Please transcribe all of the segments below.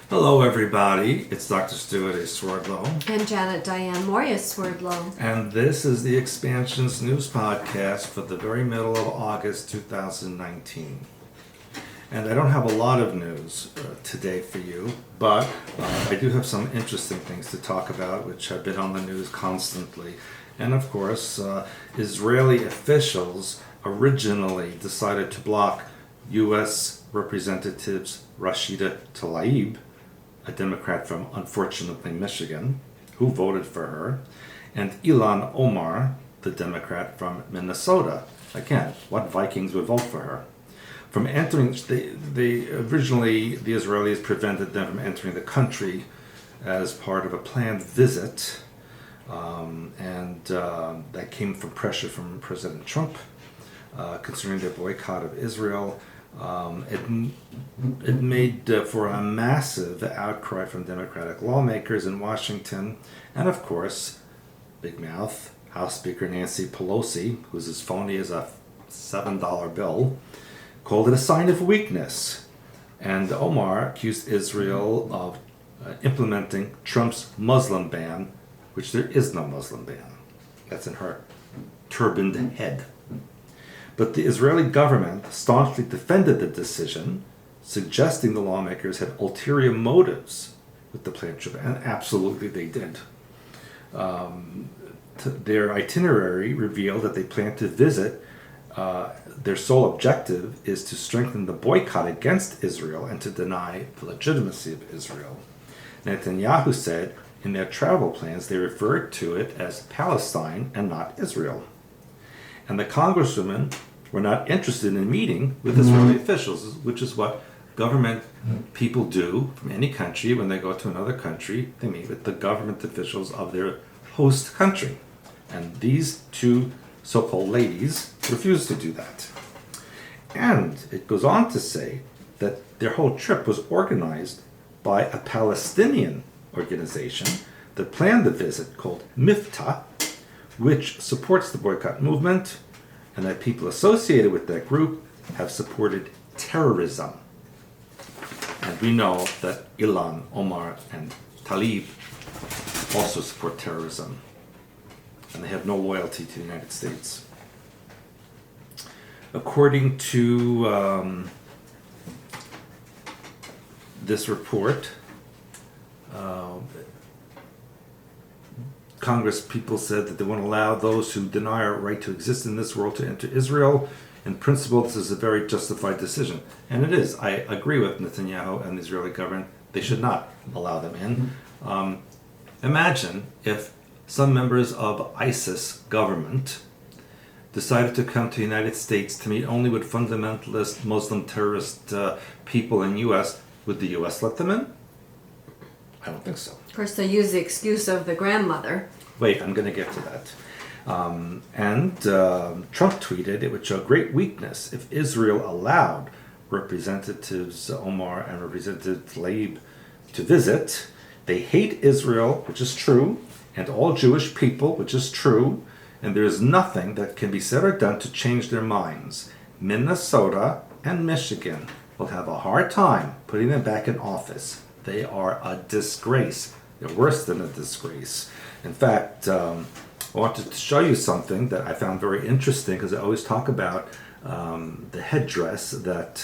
Hello, everybody. It's Dr. Stuart A. Swordlow. And Janet Diane Moria Swordlow. And this is the Expansions News Podcast for the very middle of August 2019. And I don't have a lot of news today for you, but I do have some interesting things to talk about, which have been on the news constantly. And of course, Israeli officials originally decided to block U.S. Representatives Rashida Tlaib, a Democrat from, unfortunately, Michigan, who voted for her, and Ilhan Omar, the Democrat from Minnesota. Again, what Vikings would vote for her? From entering, originally the Israelis prevented them from entering the country as part of a planned visit, and that came from pressure from President Trump concerning their boycott of Israel. It made for a massive outcry from Democratic lawmakers in Washington, and of course, Big Mouth, House Speaker Nancy Pelosi, who's as phony as a $7 bill, called it a sign of weakness. And Omar accused Israel of implementing Trump's Muslim ban, which there is no Muslim ban. That's in her turbaned head. But the Israeli government staunchly defended the decision, suggesting the lawmakers had ulterior motives with the planned trip, and absolutely they did. Their itinerary revealed that they plan to visit. Their sole objective is to strengthen the boycott against Israel and to deny the legitimacy of Israel. Netanyahu said in their travel plans they referred to it as Palestine and not Israel. And the congresswomen were not interested in meeting with Israeli officials, which is what government people do from any country. When they go to another country, they meet with the government officials of their host country. And these two so-called ladies refused to do that. And it goes on to say that their whole trip was organized by a Palestinian organization that planned the visit called Miftah, which supports the boycott movement, and that people associated with that group have supported terrorism. And we know that Ilhan Omar and Tlaib also support terrorism, and they have no loyalty to the United States. According to this report, Congress people said that they won't allow those who deny our right to exist in this world to enter Israel. In principle, this is a very justified decision. And it is. I agree with Netanyahu and the Israeli government. They should not allow them in. Imagine if some members of ISIS government decided to come to the United States to meet only with fundamentalist Muslim terrorist people in U.S. Would the U.S. let them in? I don't think so. Of course, they use the excuse of the grandmother. Wait, I'm going to get to that. Trump tweeted it would show great weakness if Israel allowed Representatives Omar and Representative Tlaib to visit. They hate Israel, which is true, and all Jewish people, which is true, and there is nothing that can be said or done to change their minds. Minnesota and Michigan will have a hard time putting them back in office. They are a disgrace. They're worse than a disgrace. In fact, I wanted to show you something that I found very interesting, because I always talk about the headdress that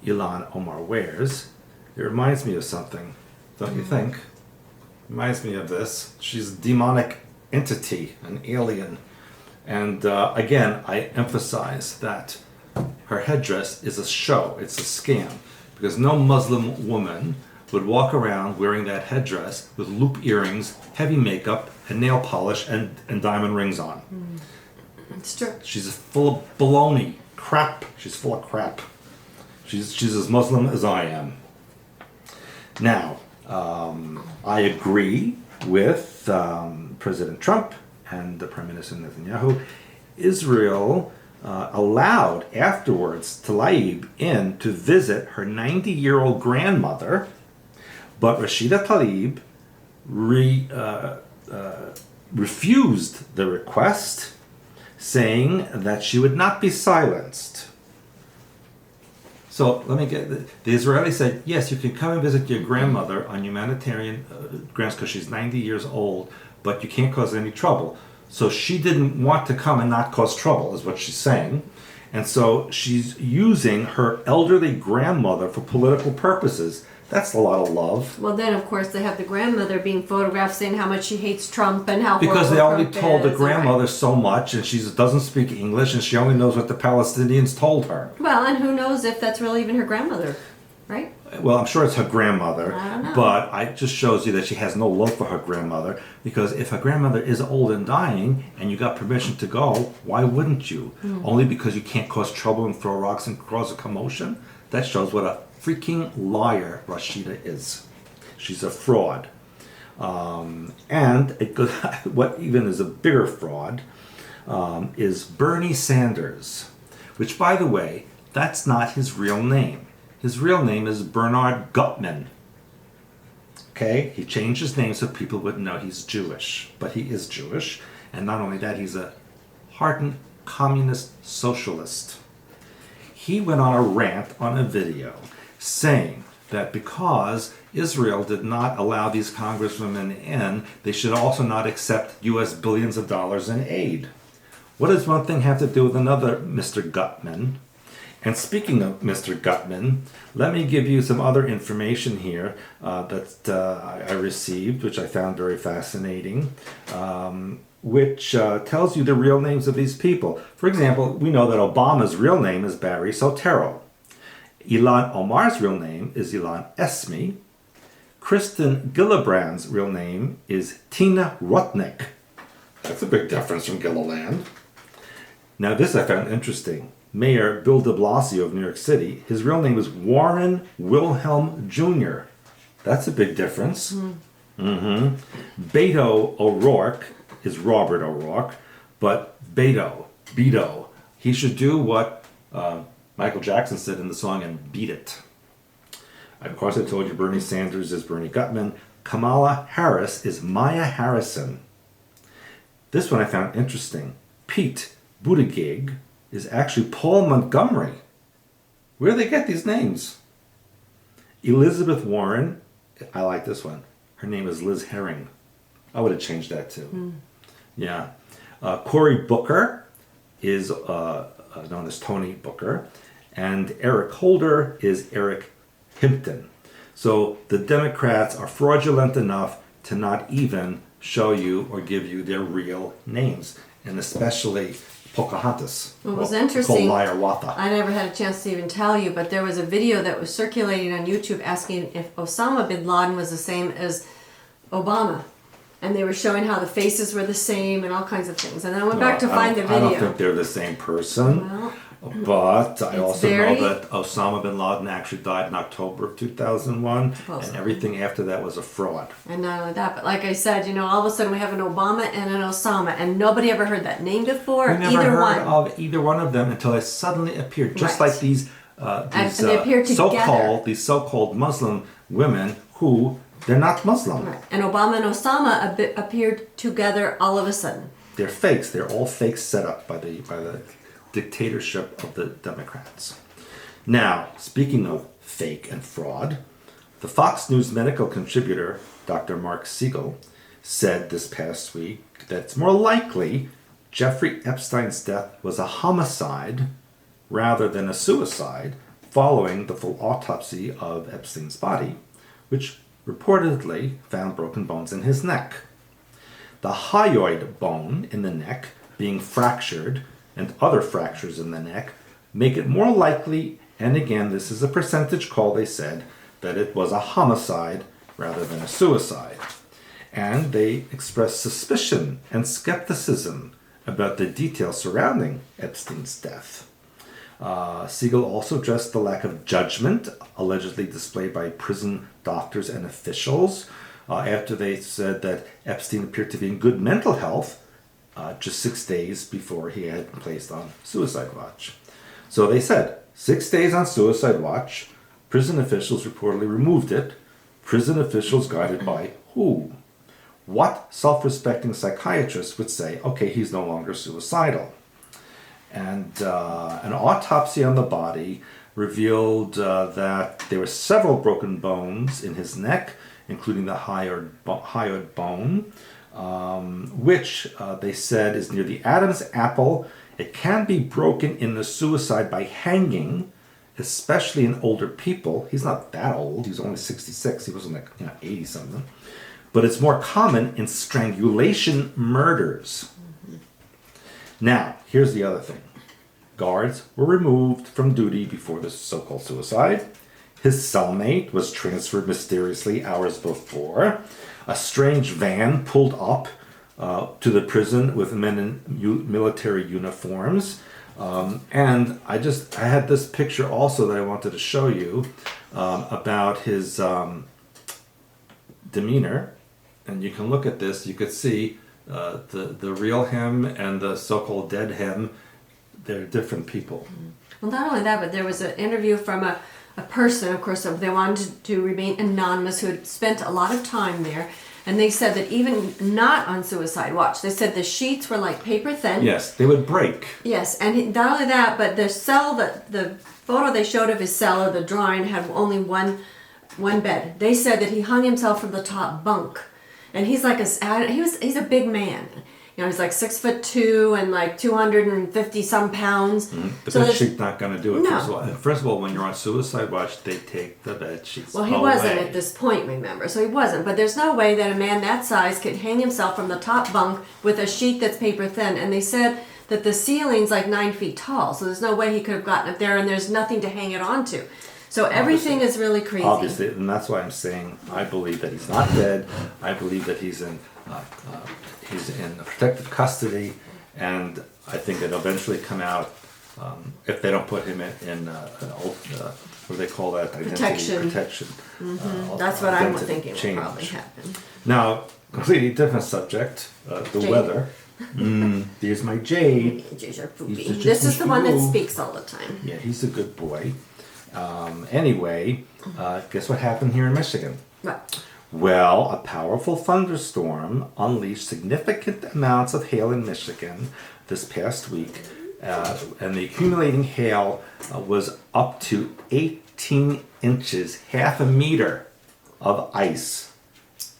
Ilhan Omar wears. It reminds me of something, don't you think? It reminds me of this. She's a demonic entity, an alien. And again, I emphasize that her headdress is a show. It's a scam. Because no Muslim woman would walk around wearing that headdress with loop earrings, heavy makeup, and nail polish, and diamond rings on. It's true. She's full of baloney, crap. She's full of crap. She's as Muslim as I am. Now, I agree with President Trump and the Prime Minister Netanyahu. Israel allowed afterwards Tlaib in to visit her 90-year-old grandmother, but Rashida Tlaib refused the request, saying that she would not be silenced. So let me get the Israeli said, yes, you can come and visit your grandmother on humanitarian grounds because she's 90 years old, but you can't cause any trouble. So she didn't want to come and not cause trouble, is what she's saying. And so she's using her elderly grandmother for political purposes. That's a lot of love. Well, then, of course, they have the grandmother being photographed saying how much she hates Trump and how Because they horrible only Trump told the is, grandmother so much, and she doesn't speak English, and she only knows what the Palestinians told her. Well, and who knows if that's really even her grandmother, right? Well, I'm sure it's her grandmother, I don't know. but it just shows you that she has no love for her grandmother, because if her grandmother is old and dying, and you got permission to go, why wouldn't you? Only because you can't cause trouble and throw rocks and cause a commotion? That shows what a freaking liar Rashida is. She's a fraud. And it goes, what even is a bigger fraud is Bernie Sanders, which, by the way, that's not his real name. His real name is Bernard Gutmann. Okay? He changed his name so people wouldn't know he's Jewish. But he is Jewish. And not only that, he's a hardened communist socialist. He went on a rant on a video saying that because Israel did not allow these congresswomen in, they should also not accept U.S. billions of dollars in aid. What does one thing have to do with another, Mr. Gutmann? And speaking of Mr. Gutmann, let me give you some other information here that I received, which I found very fascinating, which tells you the real names of these people. For example, we know that Obama's real name is Barry Soetoro. Ilhan Omar's real name is Ilhan Esmi. Kristen Gillibrand's real name is Tina Rutnick. That's a big difference from Gilliland. Now this I found interesting. Mayor Bill de Blasio of New York City, his real name is Warren Wilhelm Jr. That's a big difference. Beto O'Rourke is Robert O'Rourke, but Beto, he should do what Michael Jackson said in the song and beat it. Of course, I told you Bernie Sanders is Bernie Gutmann. Kamala Harris is Maya Harrison. This one I found interesting. Pete Buttigieg is actually Paul Montgomery. Where do they get these names? Elizabeth Warren, I like this one. Her name is Liz Herring. I would have changed that too. Yeah. Cory Booker is known as Tony Booker. And Eric Holder is Eric Himpton. So the Democrats are fraudulent enough to not even show you or give you their real names. And especially Pocahontas. It was interesting. Called Hiawatha. I never had a chance to even tell you, but there was a video that was circulating on YouTube asking if Osama bin Laden was the same as Obama. And they were showing how the faces were the same and all kinds of things. And then I went back to find the video. I don't think they're the same person. Well, but I also very- know that Osama bin Laden actually died in October of 2001. Well, and everything after that was a fraud. and not only that, but like I said, all of a sudden we have an Obama and an Osama, and nobody ever heard that name before. We never either heard one. of either one of them until they suddenly appeared. Just Right. like these And they appear together. so-called Muslim women who, they're not Muslim. Right. And Obama and Osama appeared together all of a sudden. They're fakes. They're all fakes set up by the dictatorship of the Democrats. Now, speaking of fake and fraud, the Fox News medical contributor, Dr. Mark Siegel, said this past week that it's more likely Jeffrey Epstein's death was a homicide rather than a suicide following the full autopsy of Epstein's body, which reportedly found broken bones in his neck. The hyoid bone in the neck being fractured and other fractures in the neck make it more likely, and again, this is a percentage call, they said, that it was a homicide rather than a suicide. And they expressed suspicion and skepticism about the details surrounding Epstein's death. Siegel also addressed the lack of judgment allegedly displayed by prison doctors and officials after they said that Epstein appeared to be in good mental health just 6 days before he had been placed on suicide watch. So they said, 6 days on suicide watch, prison officials reportedly removed it. Prison officials guided by who? What self-respecting psychiatrist would say, okay, he's no longer suicidal? And an autopsy on the body revealed that there were several broken bones in his neck, including the hyoid bone, which they said is near the Adam's apple. It can be broken in the suicide by hanging, especially in older people. He's not that old. He was only 66. He wasn't like 80 something. But it's more common in strangulation murders. Now, here's the other thing. Guards were removed from duty before this so-called suicide. His cellmate was transferred mysteriously hours before. A strange van pulled up to the prison with men in military uniforms. And I had this picture also that I wanted to show you about his demeanor. And you can look at this. You could see the real him and the so-called dead him. They're different people. Well, not only that, but there was an interview from a person, of course, they wanted to remain anonymous, who had spent a lot of time there. And they said that even not on suicide watch, they said the sheets were like paper thin. Yes, they would break. Yes, and not only that, but the cell, the photo they showed of his cell, or the drawing, had only one bed. They said that he hung himself from the top bunk. And he's like he's a big man. He's like 6'2" and like 250 some pounds. The so bed sheet's not going to do it. No. First of all, when you're on suicide watch, they take the bed sheets Well, he away. wasn't at this point, remember. So he wasn't. But there's no way that a man that size could hang himself from the top bunk with a sheet that's paper thin. And they said that the ceiling's like 9 feet tall. So there's no way he could have gotten up there, and there's nothing to hang it onto. So everything is really crazy. Obviously, and that's why I'm saying I believe that he's not dead. I believe that he's in protective custody, and I think it'll eventually come out if they don't put him in what do they call that? Protection. That's what I'm thinking will probably happen. Now, completely different subject, the Jade. weather. There's my Jade. This is the one that speaks all the time. Yeah, he's a good boy. Anyway, guess what happened here in Michigan? What? Well, a powerful thunderstorm unleashed significant amounts of hail in Michigan this past week, and the accumulating hail was up to 18 inches, half a meter of ice.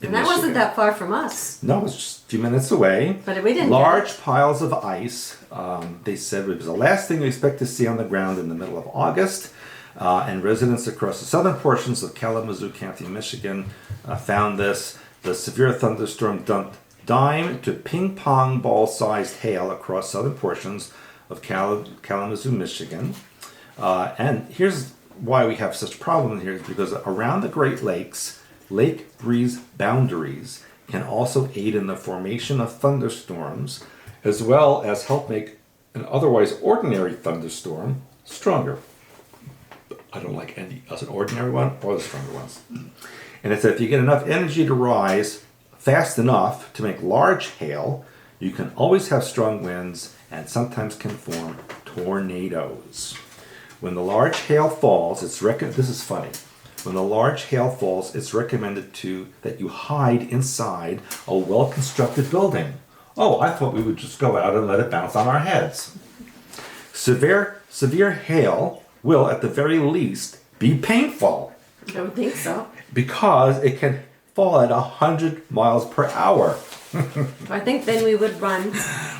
And that wasn't that far from us. No, it was just a few minutes away. But we didn't. Large piles of ice. They said it was the last thing we expect to see on the ground in the middle of August. And residents across the southern portions of Kalamazoo County, Michigan, found this. The severe thunderstorm dumped dime to ping pong ball sized hail across southern portions of Kalamazoo, Michigan. And here's why we have such problems here, is because around the Great Lakes, lake breeze boundaries can also aid in the formation of thunderstorms, as well as help make an otherwise ordinary thunderstorm stronger. I don't like any as an ordinary one or the stronger ones. And it said if you get enough energy to rise fast enough to make large hail, you can always have strong winds and sometimes can form tornadoes. When the large hail falls, this is funny. When the large hail falls, it's recommended that you hide inside a well-constructed building. Oh, I thought we would just go out and let it bounce on our heads. Severe hail will, at the very least, be painful. I would think so. Because it can fall at 100 miles per hour. I think then we would run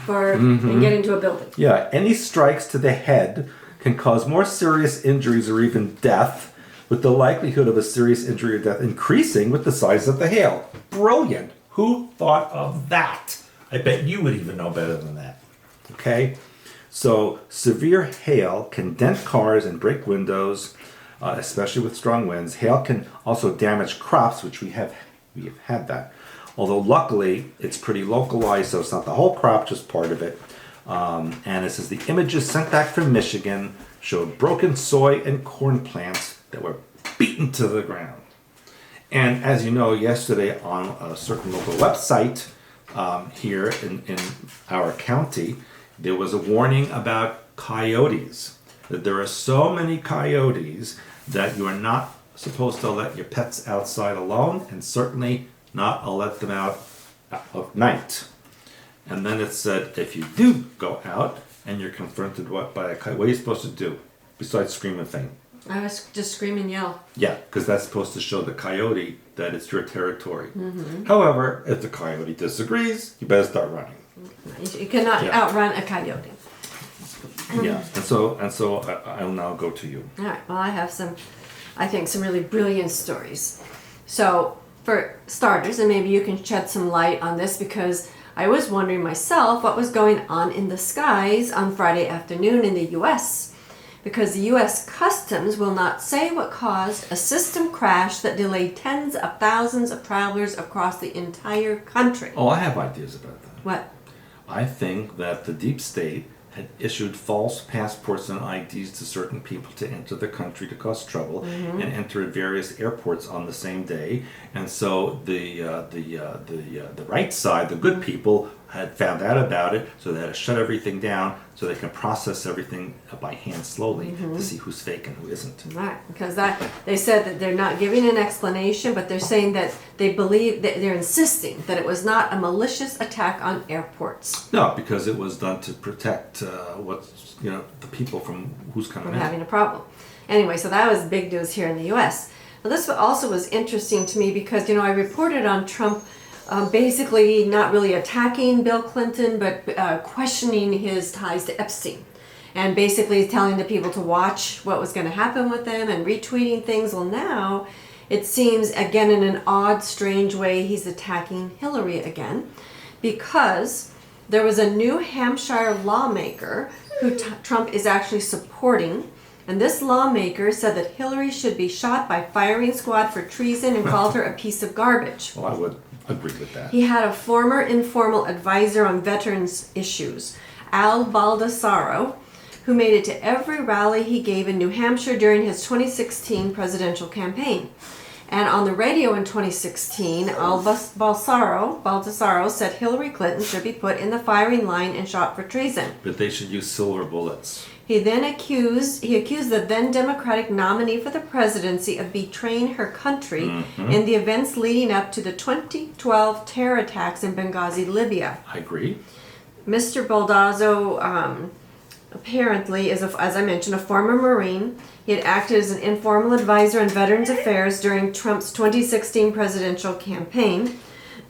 and get into a building. Yeah, any strikes to the head can cause more serious injuries or even death, with the likelihood of a serious injury or death increasing with the size of the hail. Brilliant. Who thought of that? I bet you would even know better than that. Okay? So severe hail can dent cars and break windows, especially with strong winds. Hail can also damage crops, which we have had that. Although luckily it's pretty localized, so it's not the whole crop, just part of it. And it says the images sent back from Michigan showed broken soy and corn plants that were beaten to the ground. And as you know, yesterday on a certain local website here in our county, there was a warning about coyotes, that there are so many coyotes that you are not supposed to let your pets outside alone, and certainly not let them out at night. And then it said, if you do go out and you're confronted by a coyote, what are you supposed to do besides scream and faint? I was just scream and yell. Yeah, because that's supposed to show the coyote that it's your territory. However, if the coyote disagrees, you better start running. You cannot Yeah. outrun a coyote. Yeah, and so I'll now go to you. All right. Well, I have I think some really brilliant stories. So, for starters, and maybe you can shed some light on this because I was wondering myself what was going on in the skies on Friday afternoon in the U.S. Because the U.S. Customs will not say what caused a system crash that delayed tens of thousands of travelers across the entire country. Oh, I have ideas about that. What? I think that the deep state had issued false passports and IDs to certain people to enter the country to cause trouble and enter at various airports on the same day. And so the right side, the good people, had found out about it, so they had to shut everything down so they can process everything by hand slowly to see who's fake and who isn't. Right, because they said that they're not giving an explanation, but they're saying that they believe that they're insisting that it was not a malicious attack on airports. No, because it was done to protect the people from who's coming From in. having a problem. Anyway, so that was big news here in the U.S. Now, this also was interesting to me because I reported on Trump. Basically not really attacking Bill Clinton, but questioning his ties to Epstein. And basically telling the people to watch what was going to happen with them and retweeting things. Well, now it seems, again, in an odd, strange way, he's attacking Hillary again. Because there was a New Hampshire lawmaker who Trump is actually supporting. And this lawmaker said that Hillary should be shot by firing squad for treason and called her a piece of garbage. Well, I would agree with that. He had a former informal advisor on veterans issues, Al Baldassaro, who made it to every rally he gave in New Hampshire during his 2016 presidential campaign. And on the radio in 2016, Al Baldassaro said Hillary Clinton should be put in the firing line and shot for treason. But they should use silver bullets. He then accused the then Democratic nominee for the presidency of betraying her country in the events leading up to the 2012 terror attacks in Benghazi, Libya. I agree. Mr. Baldazzo apparently is, as I mentioned, a former Marine. He had acted as an informal advisor on Veterans Affairs during Trump's 2016 presidential campaign.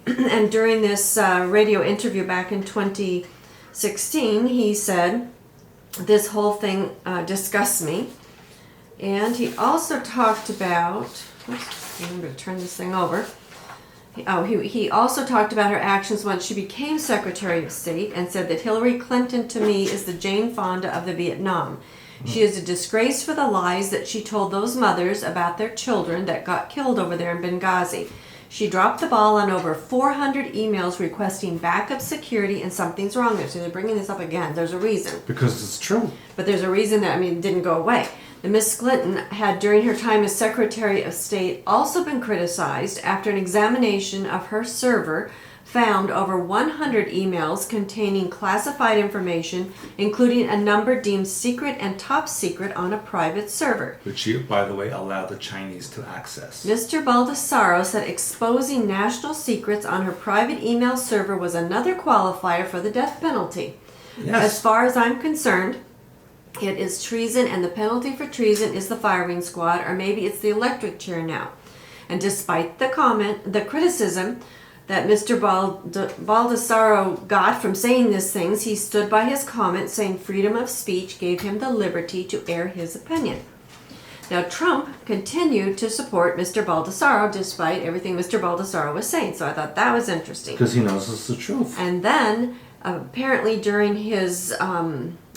And during this radio interview back in 2016, he said, "This whole thing disgusts me." And he also talked about, remember to turn this thing over. He also talked about her actions once she became Secretary of State and said that Hillary Clinton to me is the Jane Fonda of the Vietnam. She is a disgrace for the lies that she told those mothers about their children that got killed over there in Benghazi. She dropped the ball on over 400 emails requesting backup security, and something's wrong there. So they're bringing this up again. There's a reason. Because it's true. But there's a reason that, it didn't go away. The Miss Clinton had, during her time as Secretary of State, also been criticized after an examination of her server found over 100 emails containing classified information, including a number deemed secret and top secret on a private server. Which she, by the way, allowed the Chinese to access. Mr. Baldassaro said exposing national secrets on her private email server was another qualifier for the death penalty. Yes. As far as I'm concerned, it is treason, and the penalty for treason is the firing squad, or maybe it's the electric chair now. And despite the criticism that Mr. Baldassaro got from saying these things, he stood by his comment saying freedom of speech gave him the liberty to air his opinion. Now, Trump continued to support Mr. Baldassaro despite everything Mr. Baldassaro was saying, so I thought that was interesting. Because he knows it's the truth. And then, apparently during his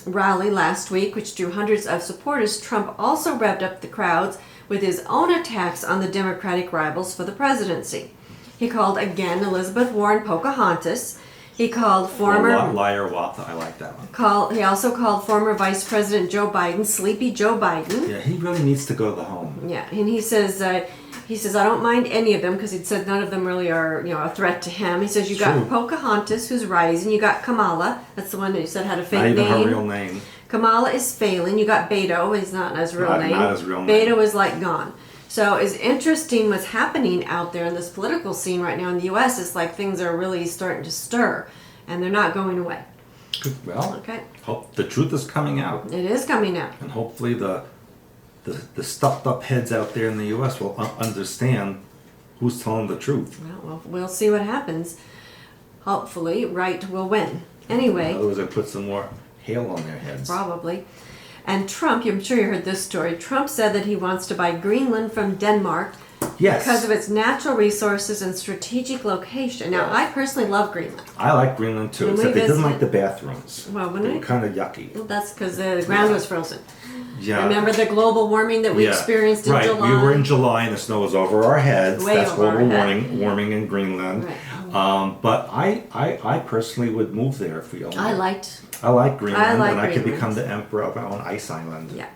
rally last week, which drew hundreds of supporters, Trump also revved up the crowds with his own attacks on the Democratic rivals for the presidency. He called again Elizabeth Warren Pocahontas. He called former liar Watha. I like that one. He also called former Vice President Joe Biden Sleepy Joe Biden. Yeah, he really needs to go to the home. Yeah, and he says I don't mind any of them because he said none of them really are a threat to him. He says you got Pocahontas who's rising. You got Kamala. That's the one that you said had a fake name. Not even her real name. Kamala is failing. You got Beto. He's not his real name. Not his real name. Beto is gone. So it's interesting what's happening out there in this political scene right now in the U.S. It's like things are really starting to stir, and they're not going away. Well, okay. Hope the truth is coming out. It is coming out. And hopefully the the stuffed up heads out there in the U.S. will understand who's telling the truth. Well, we'll see what happens. Hopefully, right will win. Anyway. Otherwise, I put some more hail on their heads. Probably. And Trump, I'm sure you heard this story. Trump said that he wants to buy Greenland from Denmark Yes. because of its natural resources and strategic location. Now, I personally love Greenland. I like Greenland too, When we except they didn't visited- like the bathrooms. Well, when they I- were kind of yucky. Well, that's because the ground was frozen. Yeah. Remember the global warming that we experienced in right. July? We were in July and the snow was over our heads. Way That's over our global head. warming in Greenland. Right. But I personally would move there if we owned I it. liked. I like Greenland, I like and I could Greenland. become the emperor of our own ice island. Yeah.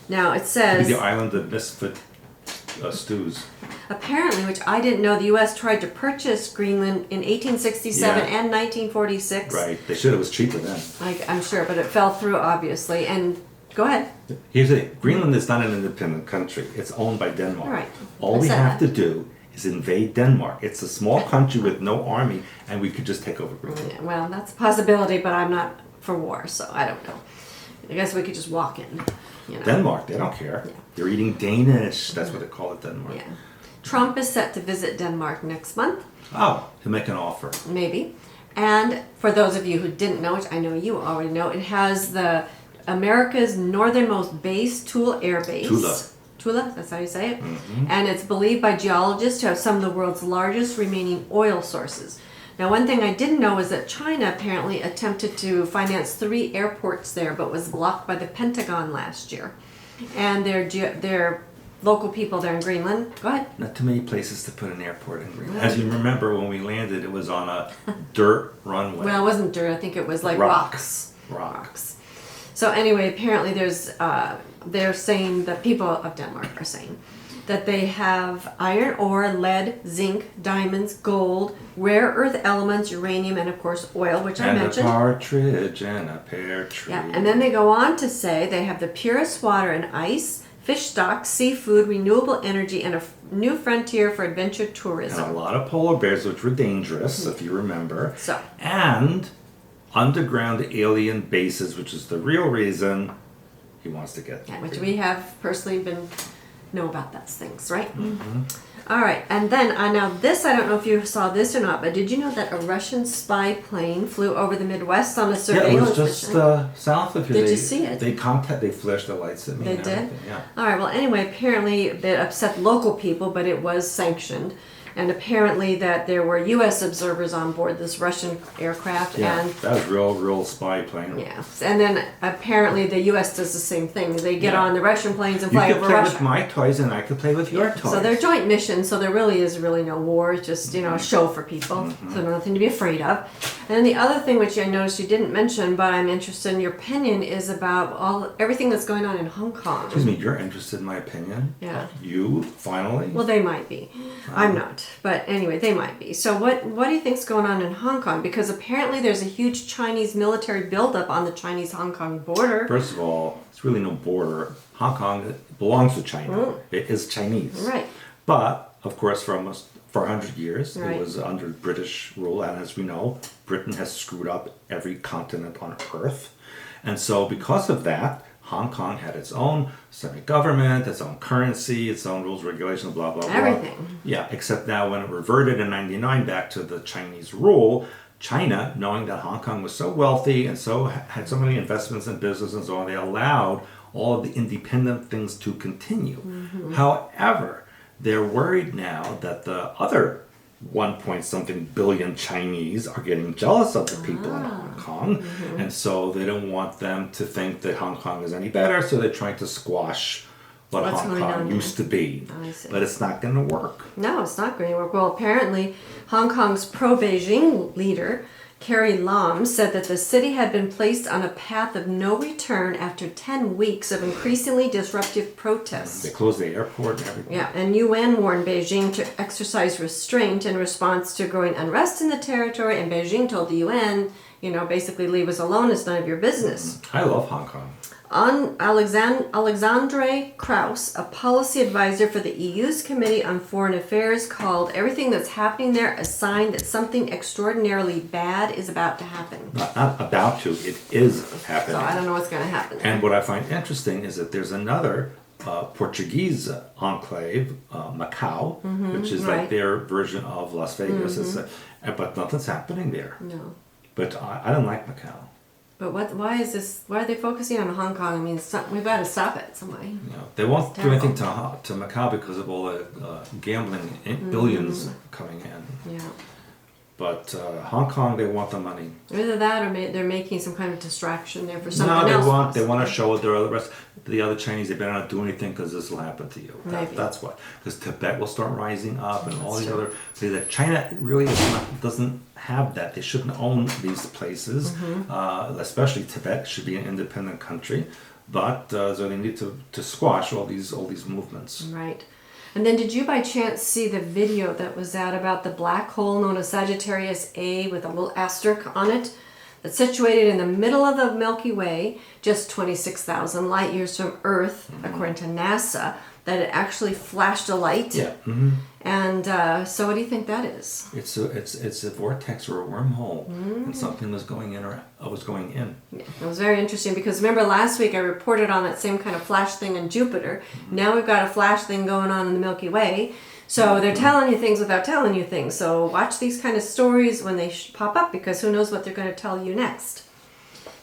Now it Be says the island of misfit stews. apparently, which I didn't know, the U.S. tried to purchase Greenland in 1867 Yeah. and 1946. Right. They should. It was cheaper then. I'm sure, but it fell through obviously. And go ahead. Here's the thing. Greenland is not an independent country. It's owned by Denmark. Right. All I we said have that. to do is invade Denmark. It's a small country with no army, and we could just take over Greenland. Yeah, well, that's a possibility, but I'm not for war, so I don't know. I guess we could just walk in. You know. Denmark, they don't care. Yeah. They're eating Danish. That's what they call it, Denmark. Yeah. Trump is set to visit Denmark next month, Oh, he'll make an offer. maybe. And for those of you who didn't know, which I know you already know, it has the America's northernmost base, Tula Air Base. Tula, that's how you say it. Mm-hmm. And it's believed by geologists to have some of the world's largest remaining oil sources. Now, one thing I didn't know is that China apparently attempted to finance 3 airports there, but was blocked by the Pentagon last year. And their local people there in Greenland. Go ahead. Not too many places to put an airport in Greenland. As you remember, when we landed, it was on a dirt runway. Well, it wasn't dirt. I think it was like Rock. rocks. So anyway, apparently they're saying that people of Denmark are saying that they have iron ore, lead, zinc, diamonds, gold, rare earth elements, uranium, and of course oil, which I and mentioned. a partridge and a pear tree. Yeah, and then they go on to say they have the purest water and ice, fish stocks, seafood, renewable energy, and a new frontier for adventure And a tourism. lot of polar bears, which were dangerous, if you remember. So. And underground alien bases, which is the real reason he wants to get Yeah, which Greenland. we have personally know about those things, right? Mm-hmm. All right, and then now this, I don't know if you saw this or not, but did you know that a Russian spy plane flew over the Midwest on a Yeah, it surveillance was just mission? south of here. Did they, you see it? They flashed the lights at me. They and did? everything, Yeah. All right, well, anyway, apparently that upset local people, but it was sanctioned. And apparently that there were U.S. observers on board this Russian aircraft, Yeah, and that was real spy plane. yeah, and then apparently the U.S. does the same thing. They get Yeah. on the Russian planes and You fly could over play Russia. with my toys, and I could play with your toys. So they're joint missions, so there really is no war. It's just, a show for people. So nothing to be afraid of. And then the other thing which I noticed you didn't mention, but I'm interested in your opinion, is about everything that's going on in Hong Kong. Excuse me, you're interested in my opinion? Yeah. You, finally? Well, they might be. I'm not. But anyway, they might be. So what do you think's going on in Hong Kong? Because apparently there's a huge Chinese military buildup on the Chinese-Hong Kong border. First of all, it's really no border. Hong Kong belongs to China. It is Chinese. Right. But, of course, for 100 years, Right. it was under British rule. And as we know, Britain has screwed up every continent on Earth. And so because of that, Hong Kong had its own semi-government, its own currency, its own rules, regulations, blah, blah, blah. Everything. Yeah, except now when it reverted in 99 back to the Chinese rule, China, knowing that Hong Kong was so wealthy and had so many investments in business and so on, they allowed all of the independent things to continue. Mm-hmm. However, they're worried now that the other 1-point-something billion Chinese are getting jealous of the people in Hong Kong, and so they don't want them to think that Hong Kong is any better, so they're trying to squash what What's Hong going on Kong there. used to be. I see. But it's not going to work. No, it's not going to work. Well, apparently, Hong Kong's pro-Beijing leader, Carrie Lam, said that the city had been placed on a path of no return after 10 weeks of increasingly disruptive protests. They closed the airport and everything. Yeah, and UN warned Beijing to exercise restraint in response to growing unrest in the territory, and Beijing told the UN, basically leave us alone, it's none of your business. I love Hong Kong. Alexandre Krauss, a policy advisor for the EU's Committee on Foreign Affairs, called everything that's happening there a sign that something extraordinarily bad is about to happen. Not about to, it is happening. So I don't know what's going to happen there. And what I find interesting is that there's another Portuguese enclave, Macau, which is right. like their version of Las Vegas. But nothing's happening there. No. But I don't like Macau. But why is this? Why are they focusing on Hong Kong? I mean, we've got to stop it some way. You know, they won't do terrible. anything to Macau because of all the gambling, billions coming in. Yeah. But Hong Kong, they want the money. Either that, or they're making some kind of distraction there for something No, else. they want to show the other Chinese they better not do anything because this will happen to you. Maybe. That's what. Because Tibet will start rising up and all That's these true. other. See that China really doesn't have that. They shouldn't own these places. Especially Tibet should be an independent country. But so they need to squash all these movements. Right. And then did you by chance see the video that was out about the black hole known as Sagittarius A with a little asterisk on it? That's situated in the middle of the Milky Way, just 26,000 light years from Earth, according to NASA, that it actually flashed a light. Yeah. And so what do you think that is? It's a vortex or a wormhole, and something was going in or was going in. Yeah, it was very interesting because remember last week I reported on that same kind of flash thing in Jupiter. Now we've got a flash thing going on in the Milky Way. So they're telling you things without telling you things. So watch these kind of stories when they pop up because who knows what they're going to tell you next.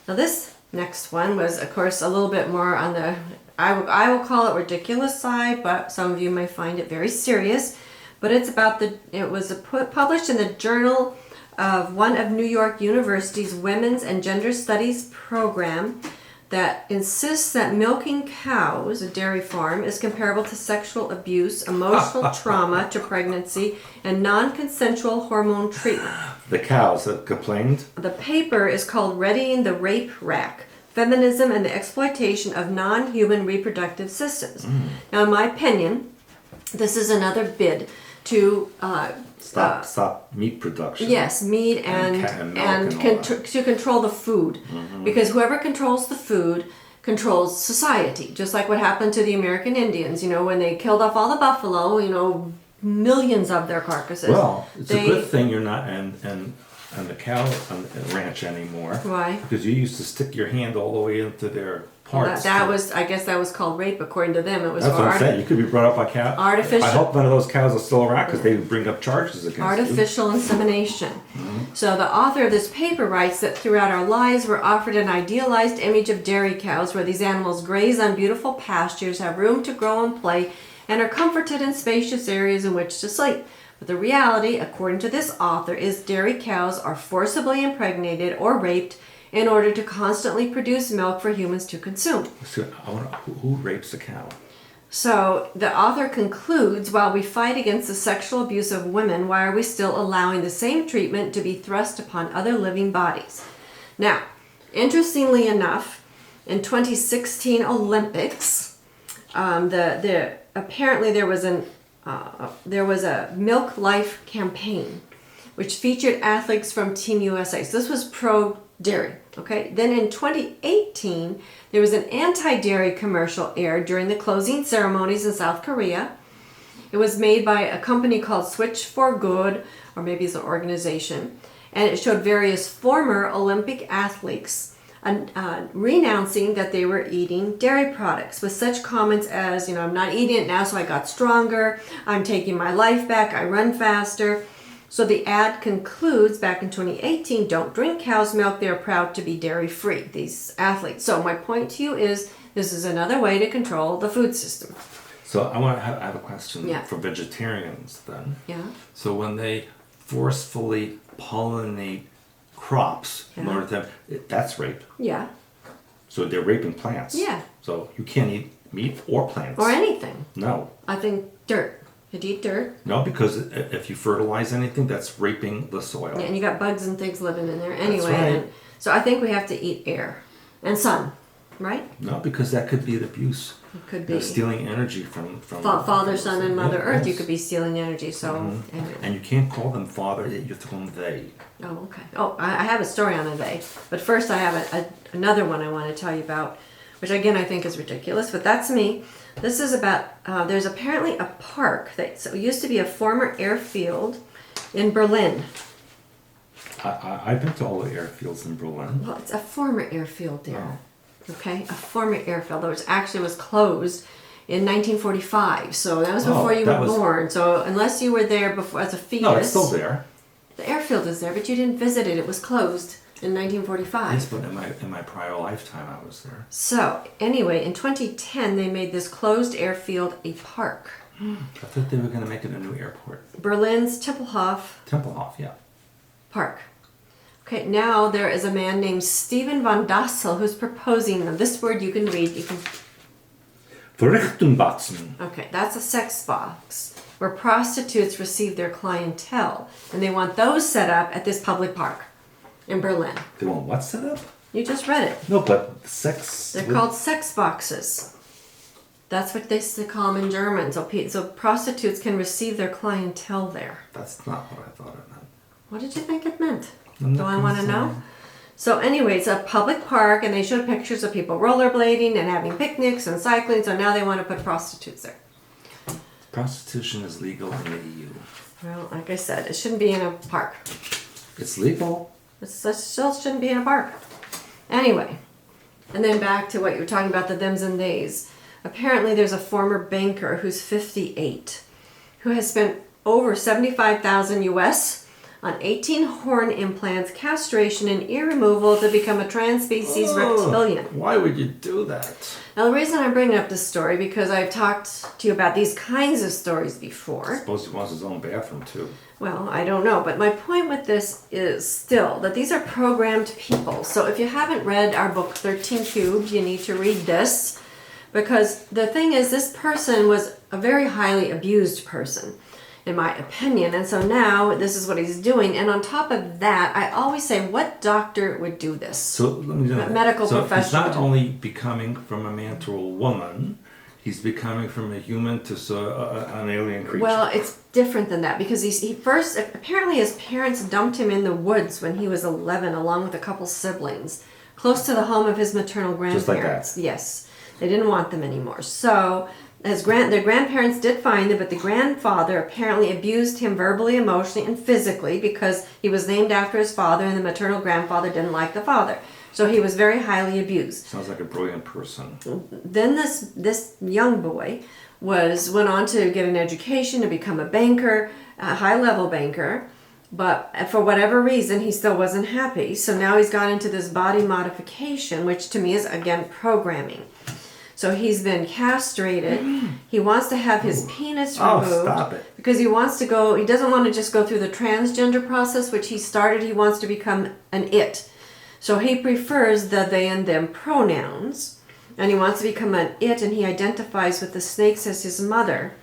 Now this next one was of course a little bit more on the, I will call it ridiculous side, but some of you may find it very serious. But it's about it was published in the Journal of one of New York University's Women's and Gender Studies program that insists that milking cows, a dairy farm, is comparable to sexual abuse, emotional trauma to pregnancy, and non-consensual hormone treatment. The cows that complained. The paper is called Readying the Rape Rack, Feminism and the Exploitation of Non-Human Reproductive Systems. Now, in my opinion, this is another bid to Stop meat production. yes, meat and to control the food, because whoever controls the food controls society. Just like what happened to the American Indians, you know, when they killed off all the buffalo, you know, millions of their carcasses. Well, it's a good thing you're not and the cow ranch anymore. Why? Because you used to stick your hand all the way into their parts. I guess that was called rape according to them. It was That's for what I'm saying. You could be brought up by cow. Artificial. I hope none of those cows are still around because they would bring up charges against artificial insemination. So the author of this paper writes that throughout our lives we're offered an idealized image of dairy cows where these animals graze on beautiful pastures, have room to grow and play, and are comforted in spacious areas in which to sleep. But the reality, according to this author, is dairy cows are forcibly impregnated or raped in order to constantly produce milk for humans to consume. So who rapes a cow? So the author concludes, while we fight against the sexual abuse of women, why are we still allowing the same treatment to be thrust upon other living bodies? Now, interestingly enough, in 2016 Olympics, apparently there was a Milk Life campaign which featured athletes from Team USA. So this was pro-dairy, okay? Then in 2018, there was an anti-dairy commercial aired during the closing ceremonies in South Korea. It was made by a company called Switch for Good, or maybe it's an organization, and it showed various former Olympic athletes renouncing that they were eating dairy products with such comments as, you know, I'm not eating it now, so I got stronger, I'm taking my life back, I run faster. So the ad concludes back in 2018, don't drink cow's milk, they're proud to be dairy free, these athletes. So my point to you is, this is another way to control the food system. So I have a question Yeah. for vegetarians then. Yeah. So when they forcefully pollinate crops in Yeah. order to that's rape. Yeah. So they're raping plants. Yeah. So you can't eat meat or plants. Or anything. No. I think dirt. You'd eat dirt. No, because if you fertilize anything, that's raping the soil. Yeah, and you got bugs and things living in there anyway. right. And so I think we have to eat air and sun, right? No, because that could be an abuse. It could You're be. stealing energy from Father, Son, and Mother Yeah, Earth, you yes. could be stealing energy. So, anyway. And you can't call them father, you have to call them they. Oh, okay. Oh, I have a story on a day. But first I have another one I want to tell you about, which again I think is ridiculous, but that's me. This is about, there's apparently a park that used to be a former airfield in Berlin. I've been to all the airfields in Berlin. Well, it's a former airfield there. Okay, a former airfield that was closed in 1945. So that was before you that were was- born. So unless you were there before as a fetus, No, it's still there. the airfield is there, but you didn't visit it. It was closed in 1945. Yes, but in my prior lifetime, I was there. So anyway, in 2010, they made this closed airfield a park. I thought they were going to make it a new airport. Berlin's Tempelhof Tempelhof, yeah. Park. Okay, now there is a man named Steven van Dassel who's proposing, now this word you can read, Verrichtenbatzen. okay, that's a sex box where prostitutes receive their clientele, and they want those set up at this public park in Berlin. They want what set up? You just read it. No, but sex. They're called sex boxes. That's what they call them in German. So prostitutes can receive their clientele there. That's not what I thought it meant. What did you think it meant? I'm Do not I want to concerned. know? So anyway, it's a public park, and they showed pictures of people rollerblading and having picnics and cycling, so now they want to put prostitutes there. Prostitution is legal in the EU. Well, like I said, it shouldn't be in a park. It's legal. It still shouldn't be in a park. Anyway, and then back to what you were talking about, the thems and theys. Apparently there's a former banker who's 58 who has spent over 75,000 US on 18 horn implants, castration, and ear removal to become a trans-species reptilian. Why would you do that? Now the reason I'm bringing up this story because I've talked to you about these kinds of stories I before. suppose he wants his own bathroom too. Well, I don't know, but my point with this is still that these are programmed people. So if you haven't read our book 13 Cubes, you need to read this, because the thing is, this person was a very highly abused person, in my opinion, and so now this is what he's doing. And on top of that, I always say, what doctor would do this? So let me know. A medical so professional. He's not only becoming from a man to a woman, he's becoming from a human to an alien creature. Well, it's different than that, because he first, apparently his parents dumped him in the woods when he was 11, along with a couple siblings, close to the home of his maternal grandparents. Just like that. Yes. They didn't want them anymore. So their grandparents did find him, but the grandfather apparently abused him verbally, emotionally, and physically, because he was named after his father, and the maternal grandfather didn't like the father. So he was very highly abused. Sounds like a brilliant person. Then this young boy went on to get an education, to become a banker, a high-level banker, but for whatever reason, he still wasn't happy. So now he's gone into this body modification, which to me is, again, programming. So he's been castrated. He wants to have his penis removed. Oh, stop it. Because he doesn't want to just go through the transgender process, which he started. He wants to become an it. So he prefers the they and them pronouns. And he wants to become an it, and he identifies with the snakes as his mother,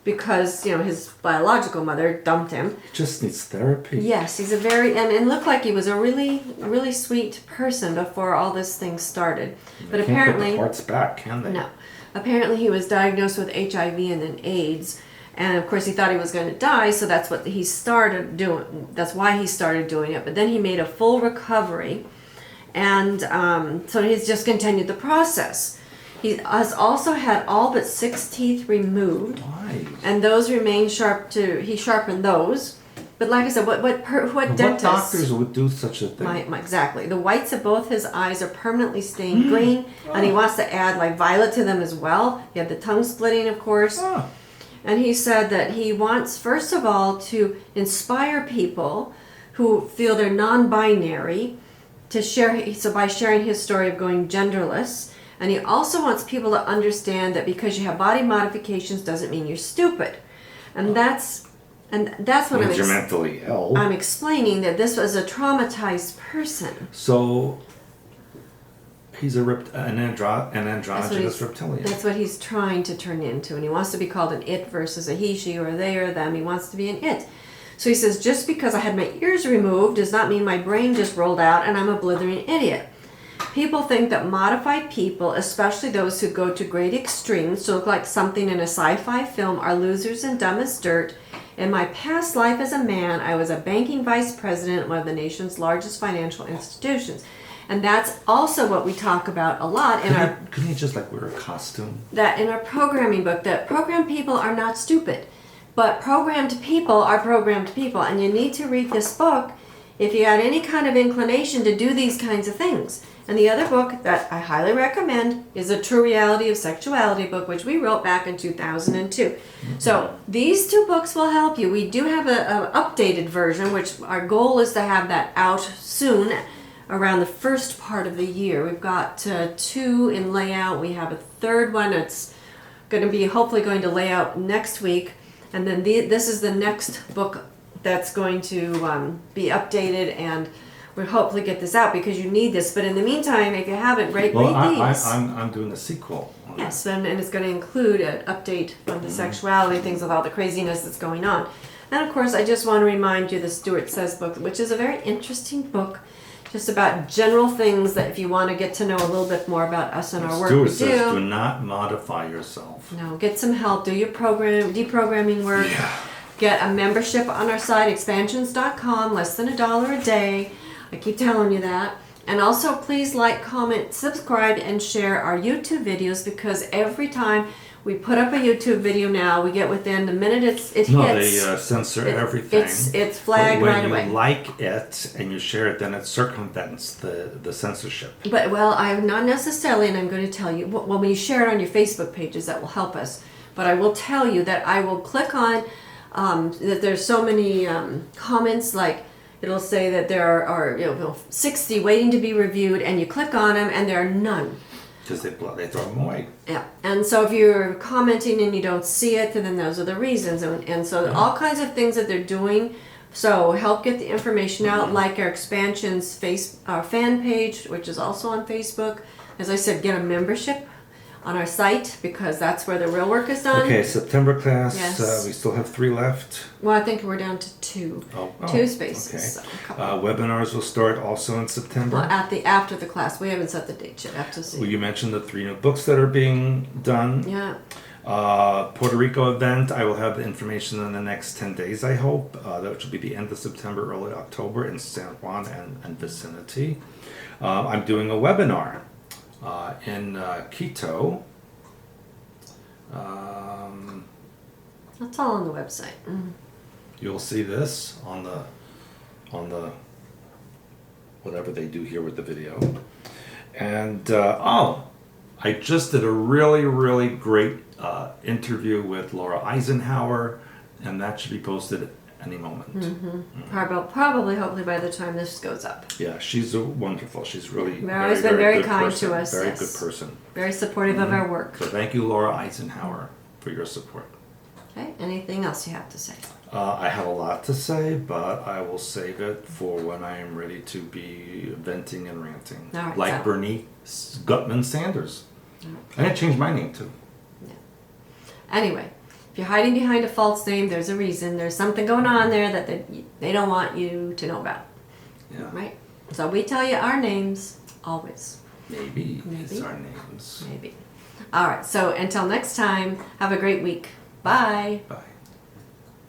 because, his biological mother dumped him. He just needs therapy. Yes, he's and looked like he was a really, really sweet person before all this thing started. But They can't apparently, put the parts back, can they? no. Apparently he was diagnosed with HIV and then AIDS. And of course he thought he was going to die, so that's what he started doing. That's why he started doing it. But then he made a full recovery. And so he's just continued the process. He has also had all but 6 teeth removed. Why? And those remain sharp he sharpened those. But like I said, what dentists... What doctors would do such a thing? Exactly. The whites of both his eyes are permanently stained green, and he wants to add violet to them as well. He had the tongue splitting, of course. Oh. And he said that he wants, first of all, to inspire people who feel they're non-binary to share, so by sharing his story of going genderless. And he also wants people to understand that because you have body modifications doesn't mean you're stupid. And that's what Means you're mentally ill. I'm explaining, that this was a traumatized person. So he's an androgynous reptilian. That's what he's trying to turn into. And he wants to be called an it versus a he, she, or they, or them. He wants to be an it. So he says, just because I had my ears removed does not mean my brain just rolled out and I'm a blithering idiot. People think that modified people, especially those who go to great extremes to look like something in a sci-fi film, are losers and dumb as dirt. In my past life as a man, I was a banking vice president at one of the nation's largest financial institutions. And that's also what we talk about a lot in Couldn't he just wear a costume? in our programming book, that programmed people are not stupid. But programmed people are programmed people. And you need to read this book if you had any kind of inclination to do these kinds of things. And the other book that I highly recommend is A True Reality of Sexuality book, which we wrote back in 2002. So these two books will help you. We do have an updated version, which our goal is to have that out soon, around the first part of the year. We've got 2 in layout. We have a third one that's going to be hopefully going to lay out next week. And then this is the next book that's going to be updated, and we'll hopefully get this out because you need this. But in the meantime, if you haven't, read these. I'm doing a sequel. Yes, and it's going to include an update on the sexuality, things with all the craziness that's going on. And of course, I just want to remind you the Stuart Says book, which is a very interesting book, just about general things that if you want to get to know a little bit more about us and our work we do. Stuart says, do not modify yourself. No, get some help. Do your deprogramming work. Yeah. Get a membership on our site, expansions.com, less than $1 a day. I keep telling you that. And also, please like, comment, subscribe, and share our YouTube videos, because every time we put up a YouTube video now, we get within the minute it hits. No, they censor everything. It's flagged right away. When you like it and you share it, then it circumvents the censorship. But, well, I'm not necessarily, and I'm going to tell you, well, when you share it on your Facebook pages, that will help us. But I will tell you that I will click on that there's so many comments, like it'll say that there are 60 waiting to be reviewed, and you click on them and there are none. Because they throw them away. Yeah, and so if you're commenting and you don't see it, then those are the reasons. And so all kinds of things that they're doing. So help get the information out, like our Expansions fan page, which is also on Facebook. As I said, get a membership on our site, because that's where the real work is done. Okay, September class, Yes. we still have 3 left. Well, I think we're down to 2. Oh, 2 spaces. okay. So a couple. Webinars will start also in September. Well, after the class. We haven't set the date yet. I have to see. Well, you mentioned the 3 new books that are being done. Yeah. Puerto Rico event, I will have the information in the next 10 days, I hope. That should be the end of September, early October in San Juan and vicinity. I'm doing a webinar in Quito. That's all on the website. You'll see this on the whatever they do here with the video. And I just did a really, really great interview with Laura Eisenhower, and that should be posted any moment. Probably, hopefully, by the time this goes up. Yeah, she's wonderful. She's really Always been very good kind person, to us. Very Yes. good person. Very supportive of our work. So thank you, Laura Eisenhower, for your support. Okay. Anything else you have to say? I have a lot to say, but I will save it for when I am ready to be venting and ranting. All right, Like so- Bernie Gutman Sanders. I gotta change my name too. Anyway, if you're hiding behind a false name, there's a reason. There's something going on there that they don't want you to know about. Yeah. Right? So we tell you our names always. Maybe Maybe. it's our names. Maybe. All right. So until next time, have a great week. Bye. Bye.